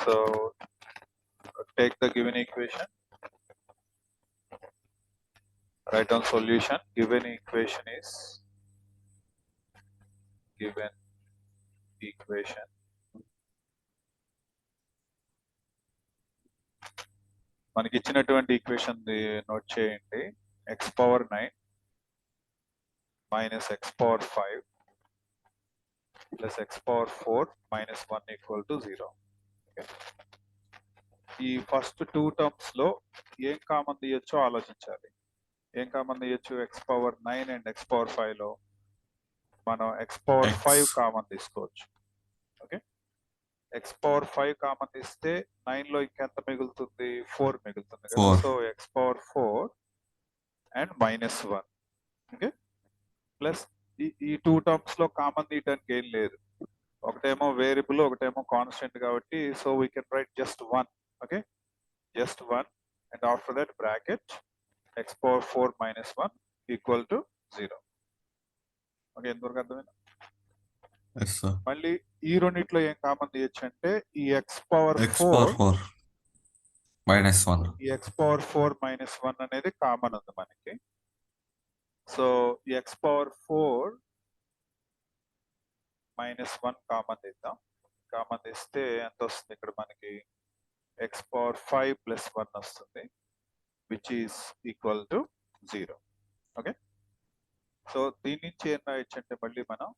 So take the given equation, write down solution. Given equation is given equation మనకి ఇచ్చినటువంటి equation note చేయండి. x power 9 minus x power 5 plus x power 4 minus 1 equal to 0. ఈ first two terms లో ఏం common తీయొచ్చో ఆలోచించాలి. ఏం common తీయొచ్చు? x power 9 and x power 5 లో మనం x పవర్ 5 కామన్ తీసుకోవచ్చు. ఓకే, x పవర్ 5 కామన్ తీస్తే 9 లో ఇంకెంత మిగులుతుంది? 4 మిగులుతుంది కదా. So x power 4 and minus 1. Okay, plus ఈ టూ టర్మ్స్ లో కామన్ తీయడానికి ఏం లేదు. ఒకటేమో వేరియబుల్, ఒకటేమో కాన్స్టెంట్ కాబట్టి so we can write just 1. Okay, just 1 and after that bracket x power 4 minus 1 equal to 0. Okay, ఎంతవరకు అర్థమైంది? మళ్ళీ ఈ రెండిట్లో ఏం కామన్ తీయచ్చు అంటే ఈ x పవర్ 4 మైనస్ 1, ఈ x పవర్ 4 మైనస్ 1 అనేది కామన్ ఉంది మనకి. సో ఈ x పవర్ 4 మైనస్ 1 కామన్ తీద్దాం. కామన్ తీస్తే ఎంత వస్తుంది? ఇక్కడ మనకి x పవర్ 5 ప్లస్ 1 వస్తుంది, which is equal to 0. Okay, so దీని నుంచి ఏం రాయొచ్చు అంటే మళ్ళీ మనం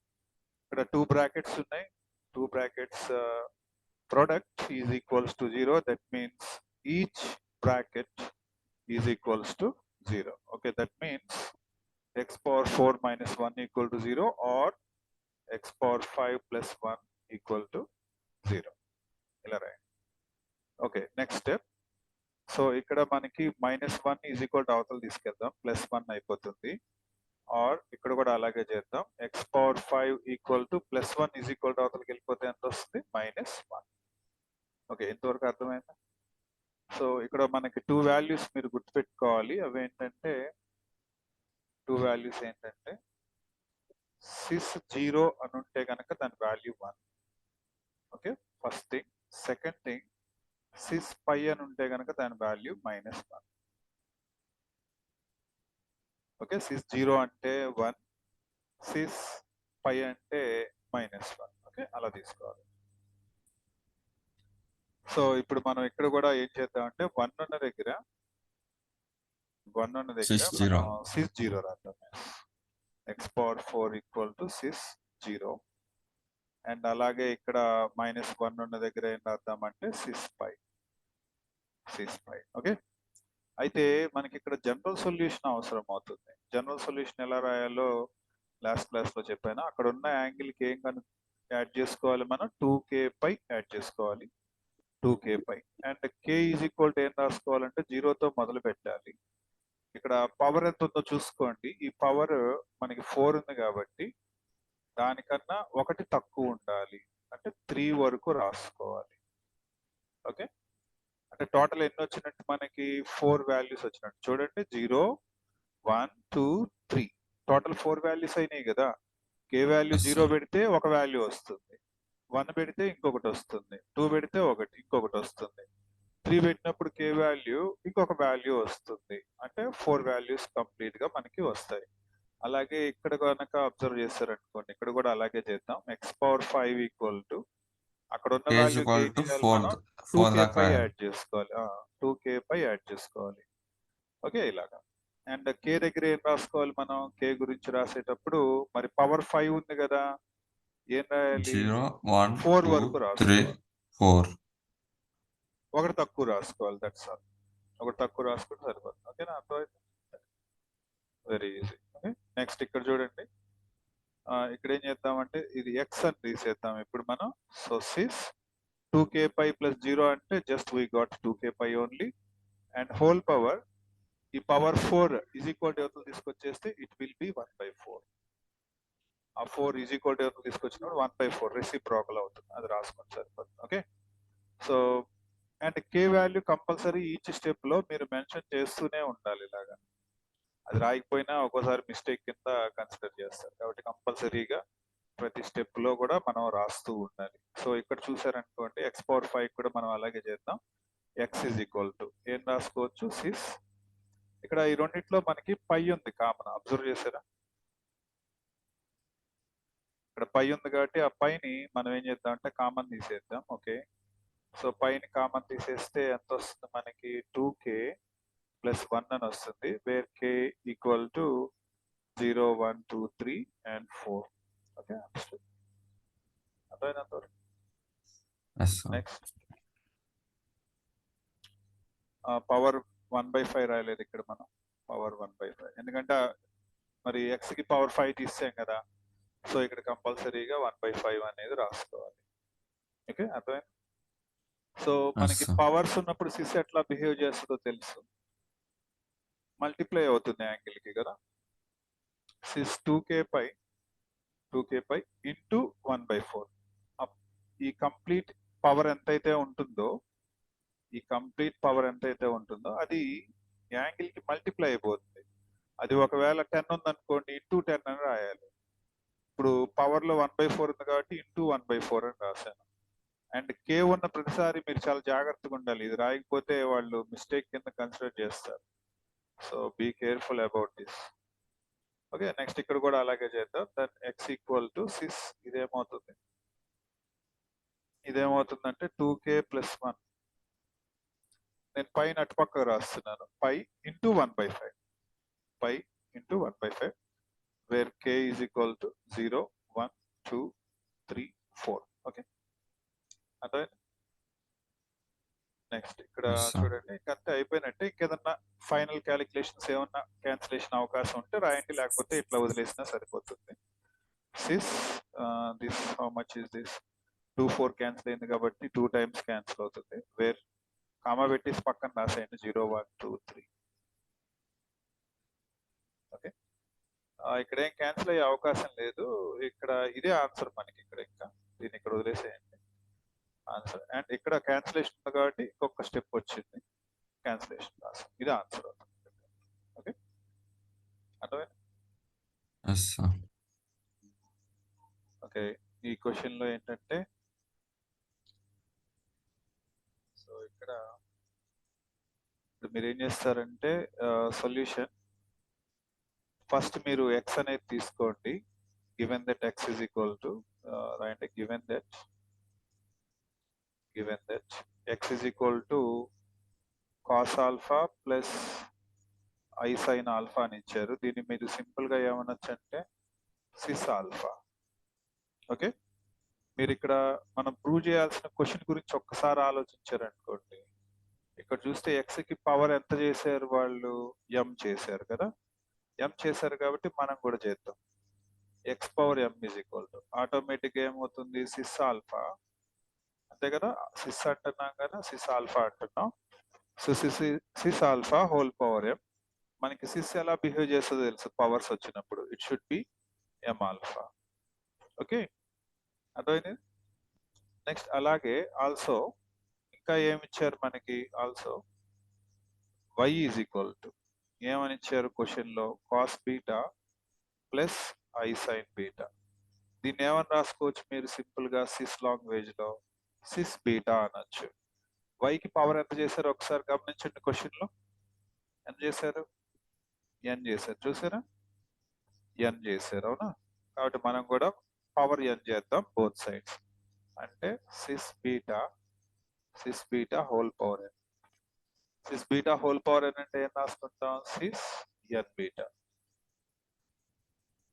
ఇక్కడ 2 బ్రాకెట్స్ ఉన్నాయి. 2 brackets product is equals to 0. That means each bracket is equals to 0. Okay, that means x power 4 minus 1 equal to 0 or x power 5 plus 1 equal to 0. Right. Okay, next step. So ikkada manaki minus 1 is equal to avatal తీసుకెళ్దాం, plus 1 అయిపోతుంది. or ikkada kuda alage చేద్దాం, x power 5 equal to plus 1 is equal to avatalకి వెళ్ళిపోతే ఎంత వస్తుంది? minus 1. Okay, ఎంతవరకు అర్థమైందా? So ఇక్కడ మనకి 2 వాల్యూస్ మీరు గుర్తుపెట్టుకోవాలి. అవి ఏంటంటే 2 వాల్యూస్ ఏంటంటే సిస్ 0 అని ఉంటే కనుక దాని value 1. Okay, first thing. Second thing, cis pi అని ఉంటే కనుక దాని వాల్యూ మైనస్ 1. ఓకే, సిస్ 0 అంటే 1, సిస్ పై అంటే మైనస్ 1. ఓకే, అలా తీసుకోవాలి. సో ఇప్పుడు మనం ఇక్కడ కూడా ఏం చేద్దాం అంటే 1 ఉన్న దగ్గర సిస్ 0 రాద్దాం. x power 4 equal to cis 0. And అలాగే ఇక్కడ మైనస్ 1 ఉన్న దగ్గర ఏం రాద్దామంటే సిస్ పై. ఓకే, అయితే మనకి ఇక్కడ జనరల్ సొల్యూషన్ అవసరం అవుతుంది. జనరల్ సొల్యూషన్ ఎలా రాయాలో లాస్ట్ క్లాస్ లో చెప్పాను. అక్కడ ఉన్న యాంగిల్ కి ఏం యాడ్ చేసుకోవాలి? మనం 2k పై యాడ్ చేసుకోవాలి. 2k pi and k is equal to ఏం రాసుకోవాలంటే 0తో మొదలు పెట్టాలి. ఇక్కడ పవర్ ఎంత ఉందో చూసుకోండి. ఈ పవర్ మనకి 4 ఉంది కాబట్టి దానికన్నా 1 తక్కువ ఉండాలి, అంటే 3 వరకు రాసుకోవాలి. ఓకే, అంటే టోటల్ ఎన్ని వచ్చినట్టు? మనకి 4 వాల్యూస్ వచ్చినట్టు. చూడండి, 0 1 2 3 టోటల్ 4 వాల్యూస్ అయినాయి కదా. k వాల్యూ 0 పెడితే ఒక వాల్యూ వస్తుంది, 1 పెడితే ఇంకొకటి వస్తుంది, 2 పెడితే ఇంకొకటి వస్తుంది, 3 పెట్టినప్పుడు k వాల్యూ ఇంకొక వాల్యూ వస్తుంది. అంటే 4 వాల్యూస్ కంప్లీట్ గా మనకి వస్తాయి. అలాగే ఇక్కడ కనుక అబ్జర్వ్ చేస్తారనుకోండి, ఇక్కడ కూడా అలాగే చేద్దాం. x పవర్ 5 ఈక్వల్ టు అక్కడ ఉన్న వాల్యూ 2k పై యాడ్ చేసుకోవాలి. 2k పై యాడ్ చేసుకోవాలి. ఓకే, ఇలాగా. అండ్ k దగ్గర ఏం రాసుకోవాలి మనం? k గురించి రాసేటప్పుడు మరి పవర్ 5 ఉంది కదా, ఏం రాయాలి? 4 వరకు రాసుకోవాలి. 1 తక్కువ రాసుకోవాలి. That's all. 1 తక్కువ రాసుకుంటే సరిపోతుంది. ఓకేనా? అర్థమైంది? Very easy. ఓకే, నెక్స్ట్ ఇక్కడ చూడండి. ఇక్కడ ఏం చేద్దామంటే ఇది x అని తీసేద్దాం ఇప్పుడు మనం. సో సిస్ 2k పై ప్లస్ 0 అంటే just we got 2k pi only. And whole power, ఈ పవర్ 4 ఈజ్ ఈక్వల్ టు ఎవరు తీసుకొచ్చేస్తే ఇట్ విల్ బి 1/4. ఆ 4 ఈజ్ ఈక్వల్ టు ఎవరు తీసుకొచ్చినప్పుడు 1/4 రెసిప్రోకల్ అవుతుంది. అది రాసుకొని సరిపోతుంది. Okay, so and k value compulsory each step లో మీరు మెన్షన్ చేస్తూనే ఉండాలి. ఇలాగా అది రాయకపోయినా ఒక్కోసారి మిస్టేక్ కింద కన్సిడర్ చేస్తారు. కాబట్టి కంపల్సరీగా ప్రతి స్టెప్ లో కూడా మనం రాస్తూ ఉండాలి. సో ఇక్కడ చూసారనుకోండి x⁵ కూడా మనం అలాగే చేద్దాం. x ఈజ్ ఈక్వల్ టు ఏం రాసుకోవచ్చు సిస్. ఇక్కడ ఈ రెండిట్లో మనకి పై ఉంది కామన్, అబ్జర్వ్ చేశారా? ఇక్కడ పై ఉంది కాబట్టి ఆ పైని మనం ఏం చేద్దాం అంటే కామన్ తీసేద్దాం. ఓకే, సో పైని కామన్ తీసేస్తే ఎంత వస్తుంది మనకి 2k + 1 అని వస్తుంది, where k equal to 0 1 2 3 and 4. Okay, అర్థమైనంత వరకు. Yes, sir. నెక్స్ట్ పవర్ 1/5 రాయలేదు ఇక్కడ మనం, పవర్ 1/5 ఎందుకంటే మరి x కి పవర్ 5 తీసాం కదా, సో ఇక్కడ కంపల్సరీగా 1/5 అనేది రాసుకోవాలి. ఓకే, అర్థమైంది. సో మనకి sir. పవర్స్ ఉన్నప్పుడు సిస్ ఎట్లా బిహేవ్ చేస్తుందో తెలుసు, మల్టిప్లై అవుతుంది యాంగిల్ కి కదా. Cis 2k π into 1/4. ఈ కంప్లీట్ పవర్ ఎంతైతే ఉంటుందో అది యాంగిల్ కి మల్టిప్లై అయిపోతుంది. అది ఒకవేళ 10 ఉందనుకోండి ఇంటూ 10 అని రాయాలి. ఇప్పుడు పవర్ లో 1/4 ఉంది కాబట్టి ఇంటూ 1/4 అని రాశాను. అండ్ k ఉన్న ప్రతిసారి మీరు చాలా జాగ్రత్తగా ఉండాలి, ఇది రాయకపోతే వాళ్ళు మిస్టేక్ కింద కన్సిడర్ చేస్తారు. So be careful about this. Okay, next ఇక్కడ కూడా అలాగే చేద్దాం. Then x equal to cis ఇదేమవుతుందంటే 2k + 1. నేను పైన అటుపక్క రాస్తున్నాను, pi into 1/5 where k is equal to 0 1 2 3 4. Okay, అదే నెక్స్ట్ ఇక్కడ Yes, sir. చూడండి, ఇంకంతే అయిపోయినట్టే. ఇంకేదన్నా ఫైనల్ క్యాలిక్యులేషన్స్ ఏమన్నా క్యాన్సిలేషన్ అవకాశం ఉంటే రాయండి, లేకపోతే ఇట్లా వదిలేసినా సరిపోతుంది. Cis this how much is this 2 4 cancel అయింది కాబట్టి 2 టైమ్స్ క్యాన్సిల్ అవుతుంది, వేర్ కామా పెట్టేసి పక్కన రాసేయండి 0 1 2 3. ఓకే, ఇక్కడ ఏం క్యాన్సిల్ అయ్యే అవకాశం లేదు, ఇక్కడ ఇదే ఆన్సర్ మనకి. ఇంకా దీన్ని ఇక్కడ వదిలేసేయండి ఆన్సర్. అండ్ ఇక్కడ క్యాన్సిలేషన్ ఉంది కాబట్టి ఇంకొక స్టెప్ వచ్చింది, క్యాన్సిలేషన్ రాసాం, ఇది ఆన్సర్ అవుతుంది. ఓకే, అర్థమైంది. Yes, sir. ఓకే, ఈ క్వశ్చన్ లో ఏంటంటే సో ఇక్కడ మీరు ఏం చేస్తారంటే సొల్యూషన్ ఫస్ట్ మీరు x అనేది తీసుకోండి, given that x is equal to రాయండి, given that x is equal to cos alpha plus i sin alpha అని ఇచ్చారు. దీన్ని మీరు సింపుల్ గా ఏమనొచ్చు అంటే సిస్ ఆల్ఫా. ఓకే, మీరు ఇక్కడ మనం ప్రూవ్ చేయాల్సిన క్వశ్చన్ గురించి ఒక్కసారి ఆలోచించారనుకోండి, ఇక్కడ చూస్తే x కి పవర్ ఎంత చేశారు వాళ్ళు, m చేశారు కదా. m చేశారు కాబట్టి మనం కూడా చేద్దాం. x⁻m is equal to automatic ఏమవుతుంది సిస్ ఆల్ఫా, అంతే కదా. సిస్ అంటున్నాం కదా, సిస్ ఆల్ఫా అంటున్నాం. So cis alpha whole power m. మనకి సిస్ ఎలా బిహేవ్ చేస్తుందో తెలుసు పవర్స్ వచ్చినప్పుడు, it should be m alpha. Okay, అర్థమైంది. నెక్స్ట్ అలాగే ఆల్సో ఇంకా ఏమి ఇచ్చారు మనకి, also y is equal to ఏమని ఇచ్చారు క్వశ్చన్ లో, cos beta plus i sin beta. దీన్ని ఏమని రాసుకోవచ్చు మీరు సింపుల్ గా సిస్ లాంగ్వేజ్ లో సిస్ బీటా అనొచ్చు. y కి పవర్ ఎంత చేశారు ఒకసారి గమనించండి, క్వశ్చన్ లో ఎంత చేశారు, n చేశారు, చూసారా, n చేశారు, అవునా. కాబట్టి మనం కూడా పవర్ n చేద్దాం బోత్ సైడ్స్, అంటే cis beta whole power n. Cis beta whole power n అంటే ఏం రాసుకుంటాం, cis n beta.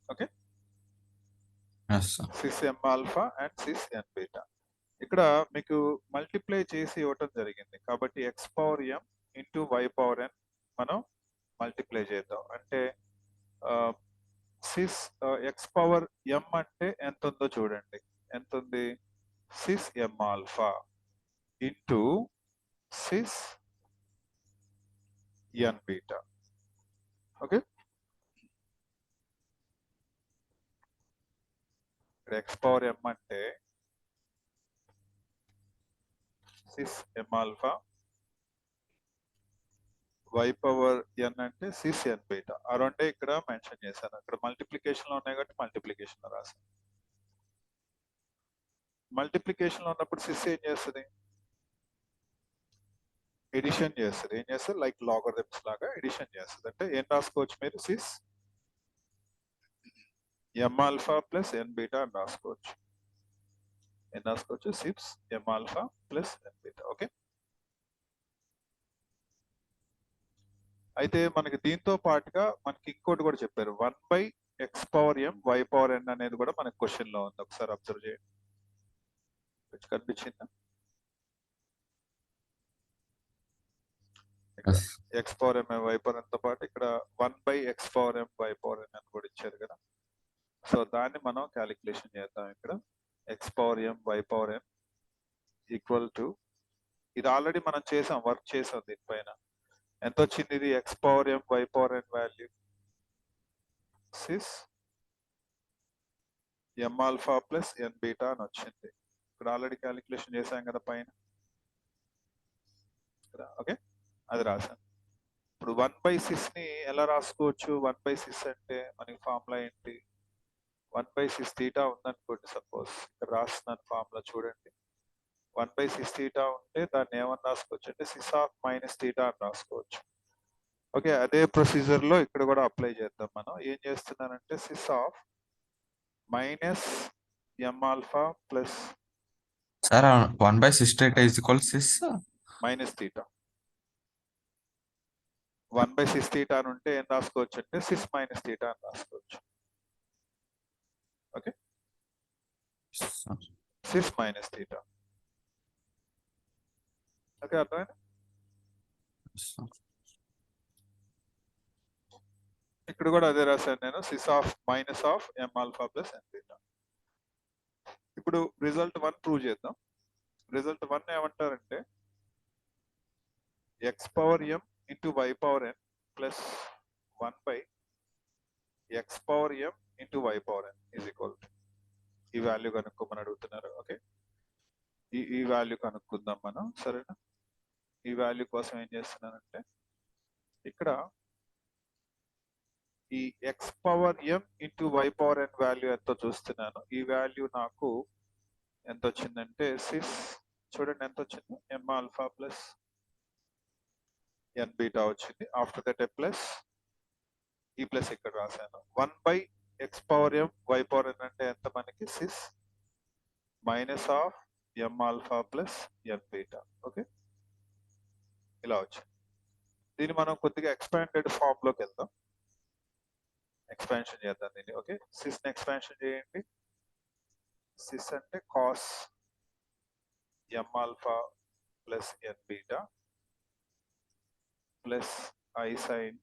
Okay, Yes, sir. Cis m alpha and cis n beta. ఇక్కడ మీకు మల్టిప్లై చేసి ఇవ్వటం జరిగింది కాబట్టి x⁻m ఇంటూ y⁻n మనం మల్టిప్లై చేద్దాం. అంటే సిస్ x⁻m అంటే ఎంత ఉందో చూడండి, ఎంత ఉంది, cis m alpha into cis n beta. Okay, ఇక్కడ x⁻m అంటే సిస్ m ఆల్ఫా, y⁻n అంటే సిస్ n బీటా. ఆ రెండే ఇక్కడ మెన్షన్ చేశాను, అక్కడ మల్టిప్లికేషన్ లో ఉన్నాయి కాబట్టి మల్టిప్లికేషన్ లో రాశాను. మల్టిప్లికేషన్ లో ఉన్నప్పుడు సిస్ ఏం చేస్తుంది? ఎడిషన్ చేస్తుంది. ఏం చేస్తుంది? లైక్ లాగరిథమ్స్ లాగా ఎడిషన్ చేస్తుంది. అంటే ఏం రాసుకోవచ్చు మీరు? సిస్ ఎం ఆల్ఫా ప్లస్ ఎన్ బీటా అని రాసుకోవచ్చు. ఏం రాసుకోవచ్చు? సిస్ ఎం alpha plus n beta. Okay, అయితే మనకి దీంతో పాటుగా మనకి ఇంకోటి కూడా చెప్పారు, 1/x⁴m y⁴n అనేది కూడా మనకి క్వశ్చన్ లో ఉంది. ఒకసారి అబ్జర్వ్ చేయండి, కనిపించిందా? ఇక్కడ Yes. x⁴m y⁴n తో పాటు ఇక్కడ 1/x⁴m y⁴n అని కూడా ఇచ్చారు కదా. సో దాన్ని మనం క్యాలిక్యులేషన్ చేద్దాం. ఇక్కడ x⁴m y⁴n ఈక్వల్ టు, ఇది ఆల్రెడీ మనం చేసాం, వర్క్ చేసాం దీనిపైన. ఎంత వచ్చింది ఇది? x⁴m y⁴n వాల్యూ సిస్ ఎం ఆల్ఫా ప్లస్ ఎన్ బీటా అని వచ్చింది. ఇక్కడ ఆల్రెడీ క్యాలిక్యులేషన్ చేశాం కదా పైన. ఓకే, అది రాశాను. ఇప్పుడు 1/6 ని ఎలా రాసుకోవచ్చు? 1/6 అంటే మనకి ఫార్ములా ఏంటి? 1/6 తీటా ఉందనుకోండి, సపోజ్ ఇక్కడ రాస్తున్నాను ఫార్ములా చూడండి. 1/6 తీటా ఉంటే దాన్ని ఏమని రాసుకోవచ్చు అంటే సిస్ ఆఫ్ మైనస్ తీటా అని రాసుకోవచ్చు. ఓకే, అదే ప్రొసీజర్ లో ఇక్కడ కూడా అప్లై చేద్దాం. మనం ఏం చేస్తున్నానంటే sys of minus m alpha plus Sir, 1/6 theta is equal to 6. Minus theta. 1/6 theta అని ఉంటే ఏం రాసుకోవచ్చు అంటే సిస్ మైనస్ తీటా అని రాసుకోవచ్చు. Okay, Yes, sir. Cis minus theta. Okay, అర్థమైంది? Yes, sir. ఇక్కడ కూడా అదే రాశాను నేను, cis of minus of m alpha plus n beta. ఇప్పుడు రిజల్ట్ 1 ప్రూవ్ చేద్దాం. రిజల్ట్ 1 ఏమంటారంటే x⁴m ఇంటూ y⁴n ప్లస్ 1/x⁴m into y⁴n is equal to, ఈ వాల్యూ కనుక్కోమని అడుగుతున్నారు. ఓకే, ఈ వాల్యూ కనుక్కుందాం మనం, సరేనా? ఈ వాల్యూ కోసం ఏం చేస్తున్నానంటే ఇక్కడ ఈ x⁴m ఇంటూ y⁴n వాల్యూ ఎంతో చూస్తున్నాను. ఈ వాల్యూ నాకు ఎంత వచ్చిందంటే సిస్, చూడండి ఎంత వచ్చింది, m alpha plus n beta వచ్చింది. ఆఫ్టర్ దట్ ఏ ప్లస్, ఈ ప్లస్ ఇక్కడ రాశాను. 1/x⁴m y⁴n అంటే ఎంత మనకి? Cis minus of m alpha plus n beta. Okay, ఇలా వచ్చింది. దీన్ని మనం కొద్దిగా ఎక్స్పాండెడ్ ఫామ్ లోకి వెళ్దాం, ఎక్స్పాన్షన్ చేద్దాం దీన్ని. ఓకే, సిస్ ని ఎక్స్పాన్షన్ చేయండి. సిస్ అంటే cos m alpha plus n beta plus i sine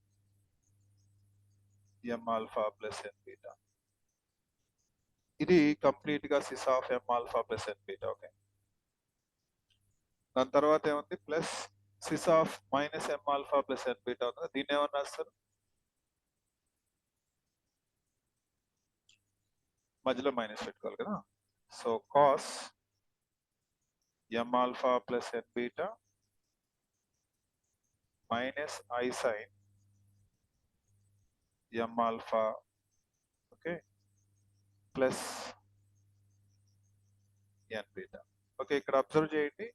m alpha plus n beta. ఇది కంప్లీట్ గా cis of m alpha plus n beta. Okay, దాని తర్వాత ఏముంది? Plus cis of minus m alpha plus n beta ఉంది. దీన్ని ఏమన్నా రాస్తారు? మధ్యలో మైనస్ పెట్టుకోవాలి కదా. So cos m alpha plus n beta minus i sine m alpha, okay, plus n beta. Okay, ఇక్కడ అబ్జర్వ్ చేయండి,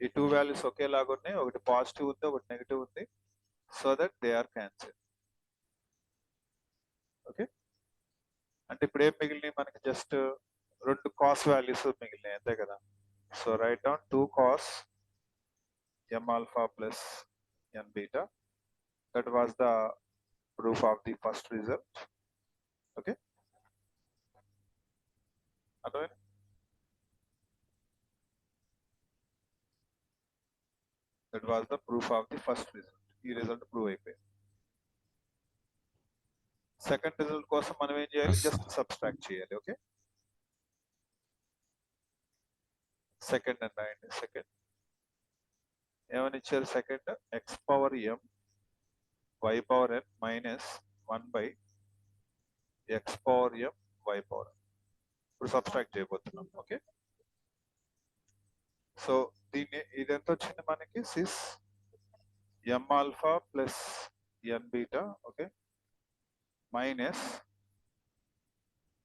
ఈ టూ వాల్యూస్ ఒకేలాగా ఉన్నాయి. ఒకటి పాజిటివ్ ఉంది, ఒకటి నెగిటివ్ ఉంది. So that they are cancel. Okay, అంటే ఇప్పుడు ఏం మిగిలినాయి మనకి? జస్ట్ 2 కాస్ వాల్యూస్ మిగిలినాయి, అంతే కదా. So write down 2 cos m alpha plus n beta. That was the proof of the first result. Okay, అర్థమైంది? That was the proof of the first result. ఈ result prove అయిపోయింది. Second result కోసం మనం ఏం చేయాలి? Yes, just sir. సబ్స్ట్రాక్ట్ చేయాలి. Okay, second అని రాయండి. సెకండ్ ఏమని ఇచ్చారు? Second x⁴m y⁴n minus 1/x⁴m y⁴n. ఇప్పుడు సబ్స్ట్రాక్ట్ చేయబోతున్నాం. ఓకే, సో దీన్ని ఇది ఎంత వచ్చింది మనకి? సిస్ ఎం alpha plus n beta, okay, minus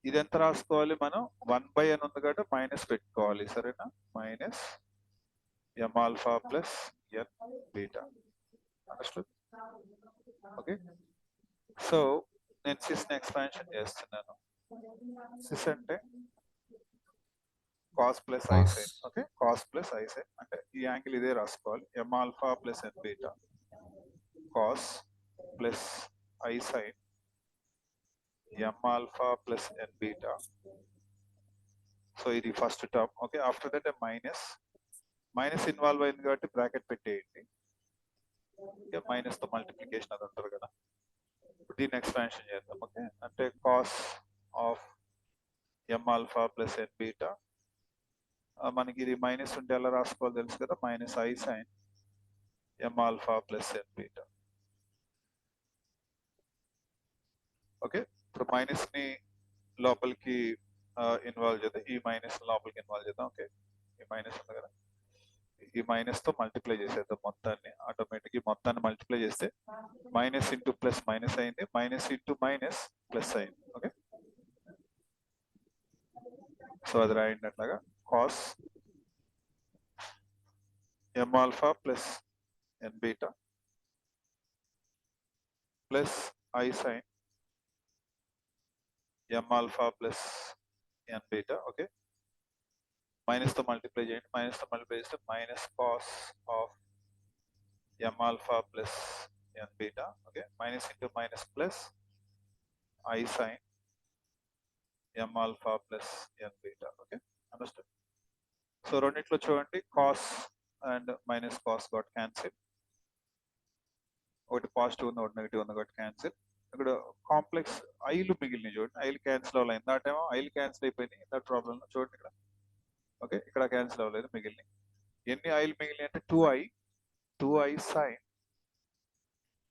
ఇది ఎంత రాసుకోవాలి మనం 1 అని ఉంది కాబట్టి మైనస్ పెట్టుకోవాలి సరేనా minus m alpha plus n beta understood okay so నేను సిస్ ని ఎక్స్పాన్షన్ చేస్తున్నాను సిస్ అంటే cos plus i cos sine okay cos plus i sine అంటే ఈ యాంగిల్ ఇదే రాసుకోవాలి m alpha plus n beta cos plus i sine m alpha plus n beta so ఇది first term okay after that minus involve అయింది కాబట్టి bracket పెట్టేయండి minus తో multiplication అది ఉంటారు కదా దీన్ని ఎక్స్పాన్షన్ చేద్దాం ఓకే అంటే cos of m alpha plus n beta మనకి ఇది మైనస్ ఉంటే ఎలా రాసుకోవాలి తెలుసు కదా minus i sine m alpha plus n beta okay ఇప్పుడు మైనస్ ని లోపలికి ఇన్వాల్వ్ చేద్దాం ఈ మైనస్ లోపలికి ఇన్వాల్వ్ చేద్దాం ఓకే ఈ మైనస్ ఉంది కదా ఈ మైనస్ తో మల్టిప్లై చేసేద్దాం మొత్తాన్ని ఆటోమేటిక్ మొత్తాన్ని మల్టిప్లై చేస్తే మైనస్ ఇంటూ ప్లస్ మైనస్ అయింది మైనస్ ఇంటూ మైనస్ ప్లస్ అయింది ఓకే సో అది రాయండి అట్లాగా cos m alpha plus n beta plus i sine m alpha plus n beta okay minus తో మల్టిప్లై చేయండి మైనస్ తో మల్టిప్లై చేస్తే minus cos of m alpha plus n beta okay minus into minus plus i sine m alpha plus n beta okay understand so రెండిట్లో చూడండి cos and minus cos got cancel ఒకటి positive ఉంది ఒకటి negative ఉంది కాబట్టి cancel ఇక్కడ complex ఐలు మిగిలినాయి చూడండి ఐలు cancel అవ్వలేదు ఇందాటేమో ఐలు క్యాన్సిల్ అయిపోయినాయి ఇందా ప్రాబ్లం చూడండి ఇక్కడ ఓకే ఇక్కడ క్యాన్సిల్ అవ్వలేదు మిగిలినాయి ఎన్ని ఐలు మిగిలినాయి అంటే 2i sine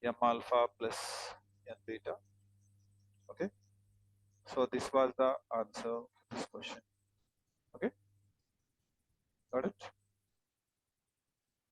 m alpha plus n beta okay so this was the answer for this question okay got it